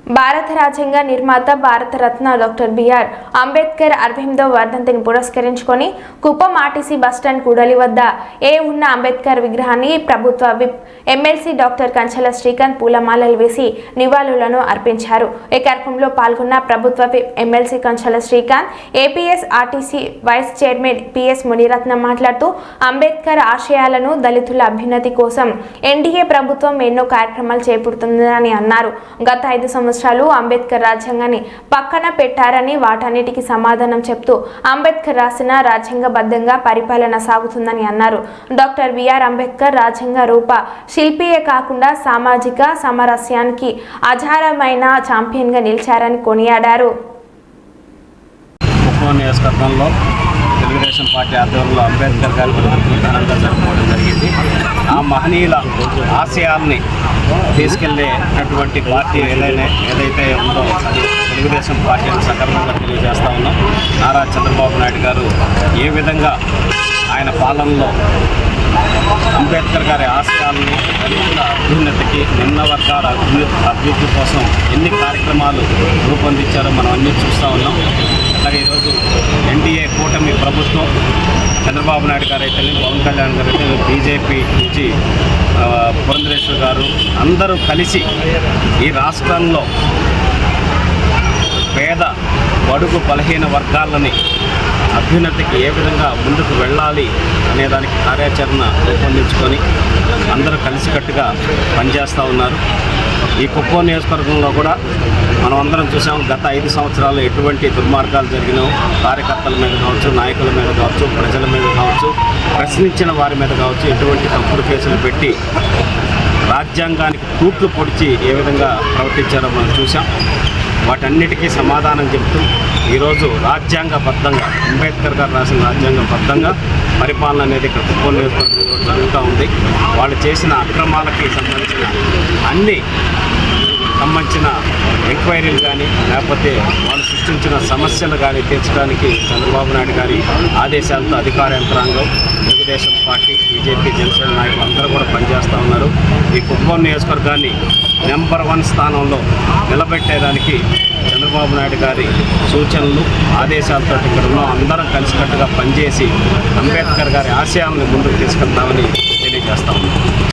భారత రాజ్యాంగ నిర్మాత భారతరత్న డాక్టర్ బిఆర్ అంబేద్కర్ 68వ వర్ధంతిని పురస్కరించుకొని కుప్పం ఆర్టీసీ బస్టాండ్ కూడలి వద్ద ఉన్న అంబేద్కర్ విగ్రహాన్ని ప్రభుత్వ whip MLC doctor Kanchela Srikanth పూలమాలలు వేసి నివాళులను అర్పించారు. ఈ కార్యక్రమంలో పాల్గొన్న ప్రభుత్వ whip MLC Kanchela Srikanth, APS RTC vice chairman PS Munirathnam మాట్లాడుతూ అంబేద్కర్ ఆశయాలను దళితుల అభ్యున్నతి కోసం ఎన్డీఏ ప్రభుత్వం ఎన్నో కార్యక్రమాలు చేపడుతుందని అన్నారు. గత 5 సంవత్సరాలు అంబేద్కర్ రాజ్యాంగాన్ని పక్కన పెట్టారని, వాటన్నిటికీ సమాధానం చెప్తూ అంబేద్కర్ రాసిన రాజ్యాంగబద్ధంగా పరిపాలన సాగుతుందని అన్నారు. డాక్టర్ బిఆర్ అంబేద్కర్ రాజ్యాంగ రూప శిల్పియే కాకుండా సామాజిక సామరస్యానికి ఆధారమైన ఛాంపియన్గా నిలిచారని కొనియాడారు. నియోజకవర్గంలో తెలుగుదేశం పార్టీ ఆధ్వర్యంలో అంబేద్కర్ గారి వర్ధంతిని ఘనంగా జరుపుకోవడం జరిగింది. ఆ మహనీయుల ఆశయాల్ని తీసుకెళ్లేటటువంటి పార్టీ ఏదైతే ఉందో అది తెలుగుదేశం పార్టీని సక్రమంగా తెలియజేస్తా ఉన్నాం. నారా చంద్రబాబు నాయుడు గారు ఏ విధంగా ఆయన పాలనలో అంబేద్కర్ గారి ఆశయాలని, దళితుల అభ్యున్నతికి, నిమ్న వర్గాల అభివృద్ధి కోసం ఎన్ని కార్యక్రమాలు రూపొందించారో మనం అన్నీ చూస్తూ ఉన్నాం. అలాగే ఈరోజు ఎన్డీఏ కూటమి ప్రభుత్వం చంద్రబాబు నాయుడు గారు అయితే, పవన్ కళ్యాణ్ గారు అయితే, బీజేపీ నుంచి పురంధరేశ్వర్ గారు అందరూ కలిసి ఈ రాష్ట్రంలో పేద బడుగు బలహీన వర్గాలని అభ్యున్నతికి ఏ విధంగా ముందుకు వెళ్ళాలి అనేదానికి కార్యాచరణ రూపొందించుకొని అందరూ కలిసికట్టుగా పనిచేస్తూ ఉన్నారు. ఈ కుప్పం నియోజకవర్గంలో కూడా మనం అందరం చూసాం. గత 5 సంవత్సరాలు ఎటువంటి దుర్మార్గాలు జరిగినావు, కార్యకర్తల మీద కావచ్చు, నాయకుల మీద కావచ్చు, ప్రజల మీద కావచ్చు, ప్రశ్నించిన వారి మీద కావచ్చు, ఎటువంటి తప్పుడు కేసులు పెట్టి రాజ్యాంగానికి తూట్లు పొడిచి ఏ విధంగా ప్రవర్తించారో మనం చూసాం. వాటన్నిటికీ సమాధానం చెప్తూ ఈరోజు రాజ్యాంగబద్ధంగా అంబేద్కర్ గారు రాసిన రాజ్యాంగబద్ధంగా పరిపాలన అనేది ఇక్కడ కుప్పం నియోజకవర్గంలో జరుగుతూ ఉంది. వాళ్ళు చేసిన అక్రమాలకి సంబంధించిన ఎంక్వైరీలు కానీ, లేకపోతే వాళ్ళు సృష్టించిన సమస్యలు కానీ తీర్చడానికి చంద్రబాబు నాయుడు గారి ఆదేశాలతో అధికార యంత్రాంగం, తెలుగుదేశం పార్టీ, బీజేపీ, జనసేన నాయకులు అందరూ కూడా పనిచేస్తూ ఉన్నారు. ఈ కుప్పం నియోజకవర్గాన్ని నెంబర్ 1 స్థానంలో నిలబెట్టేదానికి చంద్రబాబు నాయుడు గారి సూచనలు, ఆదేశాలతో ఇక్కడ ఉన్న అందరం కలిసికట్టుగా పనిచేసి అంబేద్కర్ గారి ఆశయాలను ముందుకు తీసుకెళ్తామని తెలియజేస్తా ఉన్నాం.